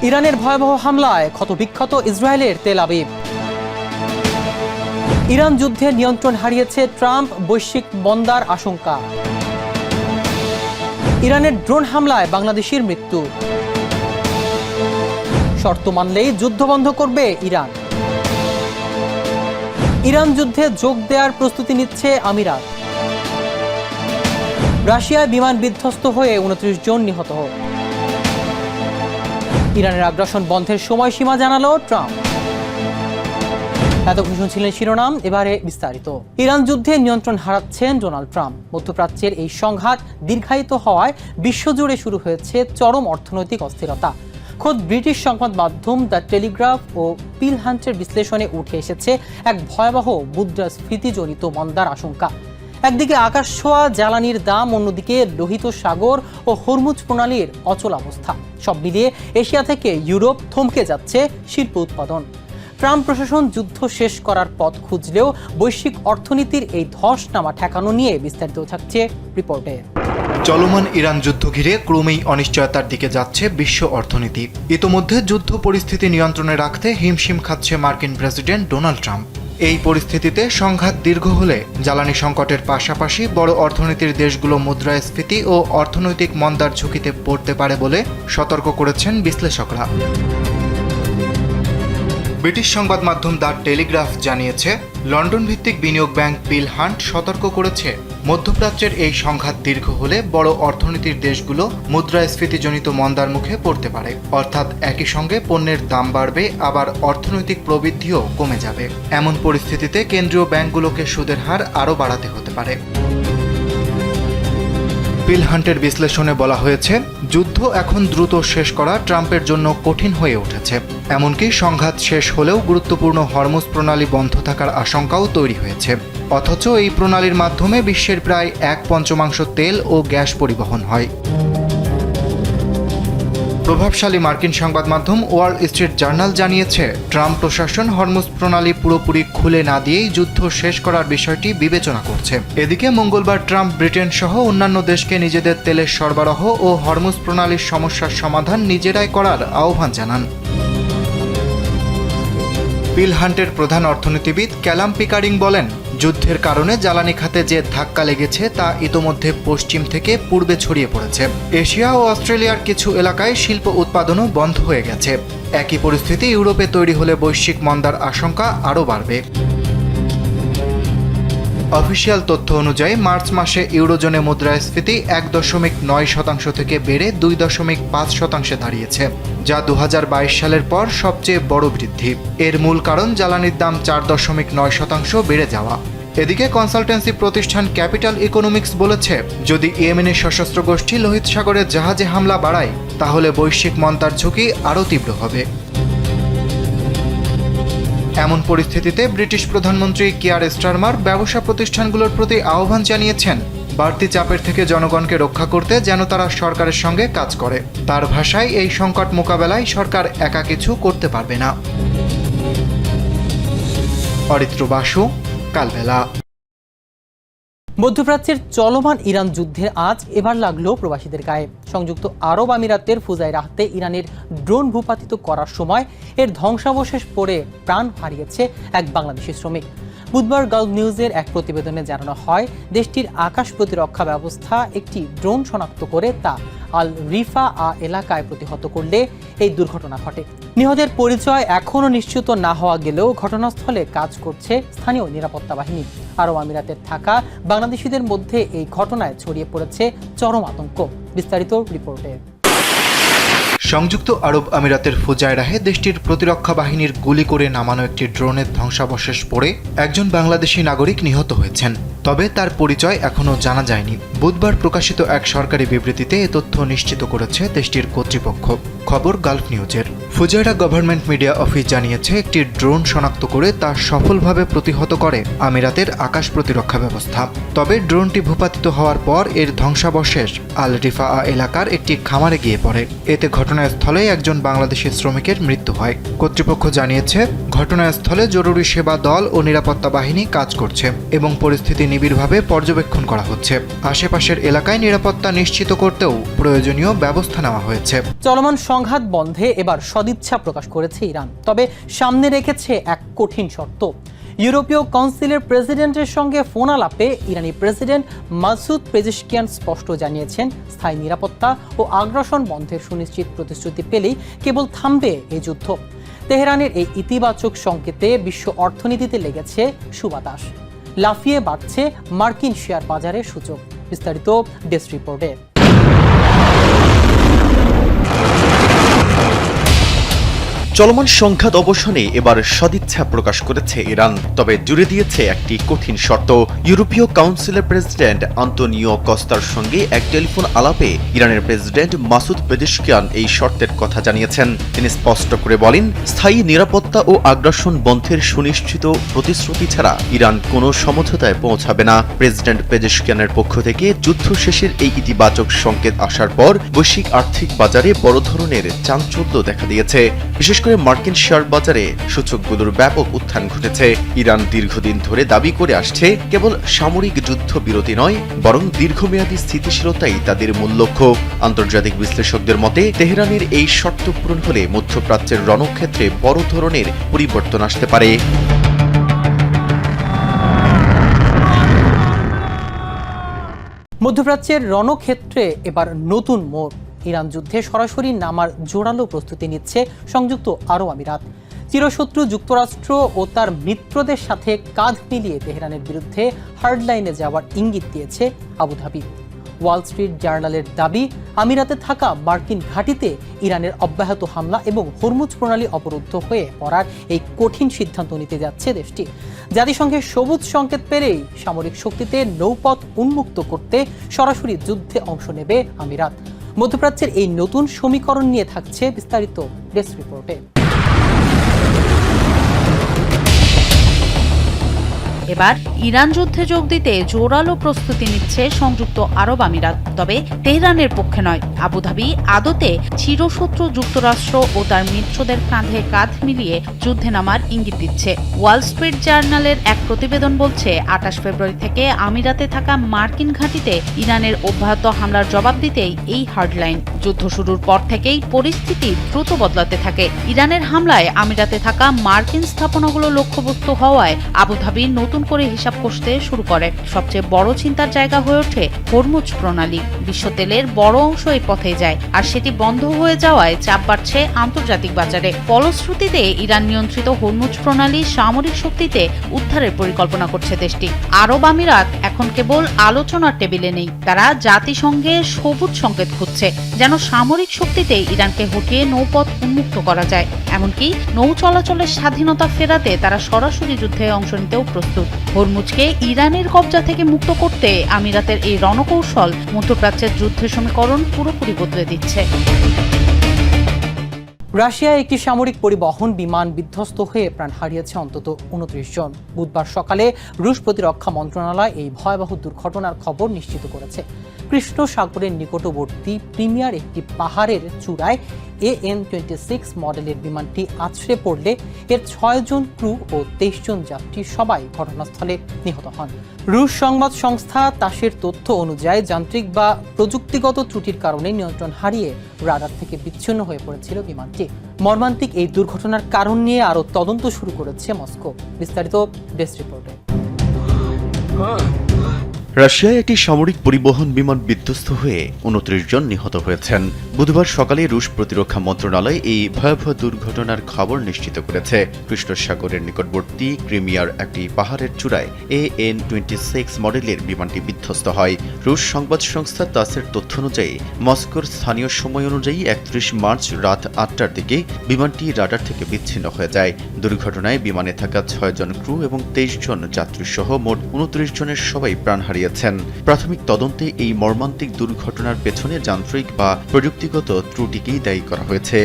ইরানের ভয়াবহ হামলায় ক্ষতবিক্ষত ইসরায়েলের তেল আবিব। ইরান যুদ্ধে নিয়ন্ত্রণ হারিয়েছে ট্রাম্প, বৈশ্বিক মন্দার আশঙ্কা। ইরানের ড্রোন হামলায় বাংলাদেশির মৃত্যু। শর্ত মানলেই যুদ্ধ বন্ধ করবে ইরান। ইরান যুদ্ধে যোগ দেওয়ার প্রস্তুতি নিচ্ছে আমিরাত। রাশিয়ায় বিমান বিধ্বস্ত হয়ে 29 জন নিহত। ইরানের আগ্রাসন বন্ধের সময়সীমা জানালো ট্রাম্প। এতক্ষণ শুনছিলেন শিরোনাম, এবারে বিস্তারিত। ইরান যুদ্ধে নিয়ন্ত্রণ হারাচ্ছেন ডোনাল্ড ট্রাম্প। মধ্যপ্রাচ্যের এই সংঘাত দীর্ঘায়িত হওয়ায় বিশ্বজুড়ে শুরু হয়েছে চরম অর্থনৈতিক অস্থিরতা। খোদ ব্রিটিশ সংবাদ মাধ্যম দ্য টেলিগ্রাফ ও পিল হান্টের বিশ্লেষণে উঠে এসেছে এক ভয়াবহ মুদ্রাস্ফীতিজনিত মন্দার আশঙ্কা। একদিকে আকাশ ছোঁয়া জ্বালানির দাম, অন্যদিকে লোহিত সাগর ও হরমুজ প্রণালীর অচল অবস্থা। সব মিলিয়ে এশিয়া থেকে ইউরোপ থমকে যাচ্ছে শিল্প উৎপাদন। ট্রাম্প প্রশাসন যুদ্ধ শেষ করার পথ খুঁজলেও বৈশ্বিক অর্থনীতির এই ধস নামা ঠেকানো নিয়ে বিস্তারিত থাকছে রিপোর্টে। চলমান ইরান যুদ্ধ ঘিরে ক্রমেই অনিশ্চয়তার দিকে যাচ্ছে বিশ্ব অর্থনীতি। ইতোমধ্যে যুদ্ধ পরিস্থিতি নিয়ন্ত্রণে রাখতে হিমশিম খাচ্ছে মার্কিন প্রেসিডেন্ট ডোনাল্ড ট্রাম্প। এই পরিস্থিতিতে সংঘাত দীর্ঘ হলে জ্বালানি সংকটের পাশাপাশি বড় অর্থনীতির দেশগুলো মুদ্রাস্ফীতি ও অর্থনৈতিক মন্দার ঝুঁকিতে পড়তে পারে বলে সতর্ক করেছেন বিশ্লেষকরা। ব্রিটিশ সংবাদ মাধ্যম দ্য টেলিগ্রাফ জানিয়েছে, লন্ডন ভিত্তিক বিনিয়োগ ব্যাংক পিল হান্ট সতর্ক করেছে, মধ্যপ্রাচ্যের এই সংঘাত দীর্ঘ হলে বড় অর্থনীতির দেশগুলো মুদ্রাস্ফীতিজনিত মন্দার মুখে পড়তে পারে। অর্থাৎ একই সঙ্গে পণ্যের দাম বাড়বে, আবার অর্থনৈতিক প্রবৃদ্ধিও কমে যাবে। এমন পরিস্থিতিতে কেন্দ্রীয় ব্যাংকগুলোকে সুদের হার আরও বাড়াতে হতে পারে। পিল হান্টের বিশ্লেষণে বলা হয়েছে, যুদ্ধ এখন দ্রুত শেষ করা ট্রাম্পের জন্য কঠিন হয়ে উঠেছে। এমনকি সংঘাত শেষ হলেও গুরুত্বপূর্ণ হরমুজ প্রণালী বন্ধ থাকার আশঙ্কাও তৈরি হয়েছে। অথচ এই প্রণালীর মাধ্যমে বিশ্বের প্রায় 1/5 তেল ও গ্যাস পরিবহন হয়। প্রভাবশালী মার্কিন সংবাদ মাধ্যম ওয়াল স্ট্রিট জার্নাল জানিয়েছে, ট্রাম্প প্রশাসন হরমুজ প্রণালী পুরোপুরি খুলে না দিয়েই যুদ্ধ শেষ করার বিষয়টি বিবেচনা করছে। এদিকে মঙ্গলবার ট্রাম্প ব্রিটেন সহ অন্যান্য দেশকে নিজেদের তেলের সরবরাহ ও হরমুজ প্রণালীর সমস্যার সমাধান নিজেরাই করার আহ্বান জানান। পিল হান্টের প্রধান অর্থনীতিবিদ ক্যালাম পিকারিং বলেন, যুদ্ধের কারণে জ্বালানি খাতে যে ধাক্কা লেগেছে তা ইতোমধ্যে পশ্চিম থেকে পূর্বে ছড়িয়ে পড়েছে। এশিয়া ও অস্ট্রেলিয়ার কিছু এলাকায় শিল্প উৎপাদনও বন্ধ হয়ে গেছে। একই পরিস্থিতি ইউরোপে তৈরি হলে বৈশ্বিক মন্দার আশঙ্কা আরও বাড়বে। অফিসিয়াল তথ্য অনুযায়ী মার্চ মাসে ইউরোজোনে মুদ্রাস্ফীতি 1.9% থেকে বেড়ে 2.5% দাঁড়িয়েছে, যা 2022 সালের পর সবচেয়ে বড় বৃদ্ধি। এর মূল কারণ জ্বালানির দাম 4.9% বেড়ে যাওয়া। এদিকে কনসালটেন্সি প্রতিষ্ঠান ক্যাপিটাল ইকোনমিক্স বলেছে, যদি ইয়েমেনের সশস্ত্র গোষ্ঠী লোহিত সাগরে জাহাজে হামলা বাড়ায়, তাহলে বৈশ্বিক মন্দার ঝুঁকি আরও তীব্র হবে। এমন পরিস্থিতিতে ব্রিটিশ প্রধানমন্ত্রী কিয়ার স্টারমার ব্যবসা প্রতিষ্ঠানগুলোর প্রতি আহ্বান জানিয়েছেন, বাড়তি চাপের থেকে জনগণকে রক্ষা করতে যেন তারা সরকারের সঙ্গে কাজ করে। তার ভাষায়, এই সংকট মোকাবেলায় সরকার একা কিছু করতে পারবে না। অরিত্র বাসু, কালবেলা। মধ্যপ্রাচ্যের চলমান ইরান যুদ্ধের আজ এবার লাগলো প্রবাসীদের গায়ে। সংযুক্ত আরব আমিরাতের ফুজাইরাহতে ইরানের ড্রোন ভূপাতিত করার সময় এর ধ্বংসাবশেষ পড়ে প্রাণ হারিয়েছে এক বাংলাদেশি শ্রমিক। বুধবার গালফ নিউজের এক প্রতিবেদনে জানানো হয়, দেশটির আকাশ প্রতিরক্ষা ব্যবস্থা একটি ড্রোন শনাক্ত করে তা আল রিফা এলাকায় প্রতিহত করলে এই দুর্ঘটনা ঘটে। নিহতের পরিচয় এখনও নিশ্চিত না হওয়া গেলেও ঘটনাস্থলে কাজ করছে স্থানীয় নিরাপত্তা বাহিনী। আরব আমিরাতের থাকা বাংলাদেশিদের মধ্যে এই ঘটনায় ছড়িয়ে পড়েছে চরম আতঙ্ক। বিস্তারিত রিপোর্টে। সংযুক্ত আরব আমিরাতের ফুজাইরাহে দেশটির প্রতিরক্ষা বাহিনীর গুলি করে নামানো একটি ড্রোনের ধ্বংসাবশেষ পড়ে একজন বাংলাদেশি নাগরিক নিহত হয়েছেন। তবে তার পরিচয় এখনও জানা যায়নি। বুধবার প্রকাশিত এক সরকারি বিবৃতিতে এ তথ্য নিশ্চিত করেছে দেশটির কর্তৃপক্ষ। খবর গালফ নিউজের। ফুজাইরা গভর্নমেন্ট মিডিয়া অফিস জানিয়েছে, একটি ড্রোন শনাক্ত করে তা সফলভাবে প্রতিহত করে আমিরাতের আকাশ প্রতিরক্ষা ব্যবস্থা। তবে ড্রোনটি ভূপাতিত হওয়ার পর এর ধ্বংসাবশেষ আল রিফা এলাকার একটি খামারে গিয়ে পড়ে। এতে ঘটনাস্থলে একজন বাংলাদেশি শ্রমিকের মৃত্যু হয়। কর্তৃপক্ষ জানিয়েছে, ঘটনাস্থলে জরুরি সেবা দল ও নিরাপত্তা বাহিনী কাজ করছে এবং পরিস্থিতি নিবিড়ভাবে পর্যবেক্ষণ করা হচ্ছে। আশেপাশের এলাকায় নিরাপত্তা নিশ্চিত করতেও প্রয়োজনীয় ব্যবস্থা নেওয়া হয়েছে। চলমান সংঘাত বন্ধে এবার সদিচ্ছা প্রকাশ করেছে ইরান, তবে সামনে রেখেছে এক কঠিন শর্ত। ইউরোপীয় কাউন্সিলের প্রেসিডেন্টের সঙ্গে ফোন আলাপে ইরানি প্রেসিডেন্ট মাসুদ পেজেশকিয়ান স্পষ্ট জানিয়েছেন, স্থায়ী নিরাপত্তা ও আগ্রাসন বন্ধের সুনিশ্চিত প্রতিশ্রুতি পেলেই কেবল থামবে এই যুদ্ধ। তেহরানের এই ইতিবাচক সংকেতে বিশ্ব অর্থনীতিতে লেগেছে সুবাতাস। লাফিয়ে বাড়ছে মার্কিন শেয়ার বাজারের সূচক। বিস্তারিত ডেস্ক রিপোর্টে। চলমান সংঘাত অবসানে এবার সদিচ্ছা প্রকাশ করেছে ইরান, তবে জুড়ে দিয়েছে একটি কঠিন শর্ত। ইউরোপীয় কাউন্সিলের প্রেসিডেন্ট আন্তোনিও কস্তার সঙ্গে এক টেলিফোন আলাপে ইরানের প্রেসিডেন্ট মাসুদ পেজেশকিয়ান এই শর্তের কথা জানিয়েছেন। তিনি স্পষ্ট করে বলেন, স্থায়ী নিরাপত্তা ও আগ্রাসন বন্ধের সুনিশ্চিত প্রতিশ্রুতি ছাড়া ইরান কোনো সমঝোতায় পৌঁছাবে না। প্রেসিডেন্ট পেজেশকিয়ানের পক্ষ থেকে যুদ্ধ শেষের এই ইতিবাচক সংকেত আসার পর বৈশ্বিক আর্থিক বাজারে বড় ধরনের চাঞ্চল্য দেখা দিয়েছে। বিশেষ করে মার্কিন শেয়ার বাজারে সূচকগুলোর ব্যাপক উত্থান ঘটেছে। ইরান দীর্ঘদিন ধরে দাবি করে আসছে, কেবল সামরিক যুদ্ধ বিরতি নয়, বরং দীর্ঘমেয়াদী স্থিতিশীলতাই তাদের মূল লক্ষ্য। আন্তর্জাতিক বিশ্লেষকদের মতে তেহরানের এই শর্ত পূরণ হলে মধ্যপ্রাচ্যের রণক্ষেত্রে বড় ধরনের পরিবর্তন আসতে পারে। মধ্যপ্রাচ্যের রণক্ষেত্রে এবার নতুন মোড়। ইরান যুদ্ধে সরাসরি নামার জোরালো প্রস্তুতি নিচ্ছে সংযুক্ত আরব আমিরাত। চিরশত্রু যুক্তরাষ্ট্র ও তার মিত্রদের সাথে কাঁধ মিলিয়ে তেহরানের বিরুদ্ধে হার্ডলাইনে যাওয়ার ইঙ্গিত দিয়েছে আবুধাবি। ওয়াল স্ট্রিট জার্নালের দাবি, আমিরাতে থাকা মার্কিন ঘাঁটিতে ইরানের অব্যাহত হামলা এবং হরমুজ প্রণালী অবরুদ্ধ হয়ে পড়ার এই কঠিন সিদ্ধান্ত নিতে যাচ্ছে দেশটি। জাতিসংঘের সবুজ সংকেত পেলেই সামরিক শক্তিতে নৌপথ উন্মুক্ত করতে সরাসরি যুদ্ধে অংশ নেবে আমিরাত। মধ্যপ্রাচ্যের এই নতুন সমীকরণ নিয়ে থাকছে বিস্তারিত ডেস্ক রিপোর্টে। এবার ইরান যুদ্ধে যোগ দিতে জোরালো প্রস্তুতি নিচ্ছে সংযুক্ত আরব আমিরাত, তবে তেহরানের পক্ষে নয়। আবুধাবি আদতে চিরশত্রু যুক্তরাষ্ট্র ও তার মিত্রদের কাঁধে কাঁধ মিলিয়ে যুদ্ধে নামার ইঙ্গিত দিচ্ছে। ওয়াল স্ট্রিট জার্নালের এক প্রতিবেদন বলছে, ২৮ ফেব্রুয়ারি থেকে আমিরাতে থাকা মার্কিন ঘাঁটিতে ইরানের অব্যাহত হামলার জবাব দিতেই এই হার্ডলাইন। যুদ্ধ শুরুর পর থেকেই পরিস্থিতি দ্রুত বদলাতে থাকে। ইরানের হামলায় আমিরাতে থাকা মার্কিন স্থাপনাগুলো লক্ষ্যবস্তু হওয়ায় আবুধাবি নতুন করে হিসাব কষতে শুরু করে। সবচেয়ে বড় চিন্তার জায়গা হয়ে ওঠে হরমুজ প্রণালী। বিশ্ব তেলের বড় অংশ এই পথে যায়, আর সেটি বন্ধ হয়ে যাওয়ায় চাপ বাড়ছে আন্তর্জাতিক বাজারে। ফলশ্রুতিতে ইরান নিয়ন্ত্রিত হরমুজ প্রণালী সামরিক শক্তিতে উদ্ধারের পরিকল্পনা করছে দেশটি। আরব আমিরাত এখন কেবল আলোচনার টেবিলে নেই, তারা জাতিসংঘে সবুজ সংকেত খুঁজছে, যেন সামরিক শক্তিতে ইরানকে হটিয়ে নৌপথ উন্মুক্ত করা যায়। এমনকি নৌ চলাচলের স্বাধীনতা ফেরাতে তারা সরাসরি যুদ্ধে অংশ নিতেও প্রস্তুত। হরমুজকে ইরানের কবজা থেকে মুক্ত করতে আমিরাতের এই রণকৌশল মধ্যপ্রাচ্যের যুদ্ধের সমীকরণ পুরোপুরি বদলে দিচ্ছে। রাশিয়ায় একটি সামরিক পরিবহন বিমান বিধ্বস্ত হয়ে প্রাণ হারিয়েছে অন্তত ২৯ জন। বুধবার সকালে রুশ প্রতিরক্ষা মন্ত্রণালয় এই ভয়াবহ দুর্ঘটনার খবর নিশ্চিত করেছে। কৃষ্ণ সাগরের নিকটবর্তী প্রিমিয়ার একটি পাহাড়ের চূড়ায় AN-26 মডেলের বিমানটি আছড়ে পড়লে এর ৬ জন ক্রু ও ২৩ জন যাত্রী সবাই ঘটনাস্থলে নিহত হন। রুশ সংবাদ সংস্থা তাসের তথ্য অনুযায়ী যান্ত্রিক বা প্রযুক্তিগত ত্রুটির কারণে নিয়ন্ত্রণ হারিয়ে রাডার থেকে বিচ্ছিন্ন হয়ে পড়েছিল বিমানটি। মর্মান্তিক এই দুর্ঘটনার কারণ নিয়ে আরও তদন্ত শুরু করেছে মস্কো। বিস্তারিত ডেস্ক রিপোর্টে। রাশিয়ায় একটি সামরিক পরিবহন বিমান বিধ্বস্ত হয়ে ২৯ জন নিহত হয়েছেন। বুধবার সকালে রুশ প্রতিরক্ষা মন্ত্রণালয় এই ভয়াবহ দুর্ঘটনার খবর নিশ্চিত করেছে। কৃষ্ণ সাগরের নিকটবর্তী ক্রিমিয়ার একটি পাহাড়ের চূড়ায় AN-26 মডেলের বিমানটি বিধ্বস্ত হয়। রুশ সংবাদ সংস্থা তাসের তথ্য অনুযায়ী মস্কোর স্থানীয় সময় অনুযায়ী ৩১ মার্চ রাত ৮টার দিকে বিমানটি রাডার থেকে বিচ্ছিন্ন হয়ে যায়। দুর্ঘটনায় বিমানে থাকা ৬ জন ক্রু এবং ২৩ জন যাত্রী সহ মোট ২৯ জনের সবাই প্রাণ হারিয়েছেন। প্রাথমিক তদন্তে এই মর্মান্তিক দুর্ঘটনার পেছনে যান্ত্রিক বা প্রযুক্তিগত ত্রুটিকেই দায়ী করা হয়েছে।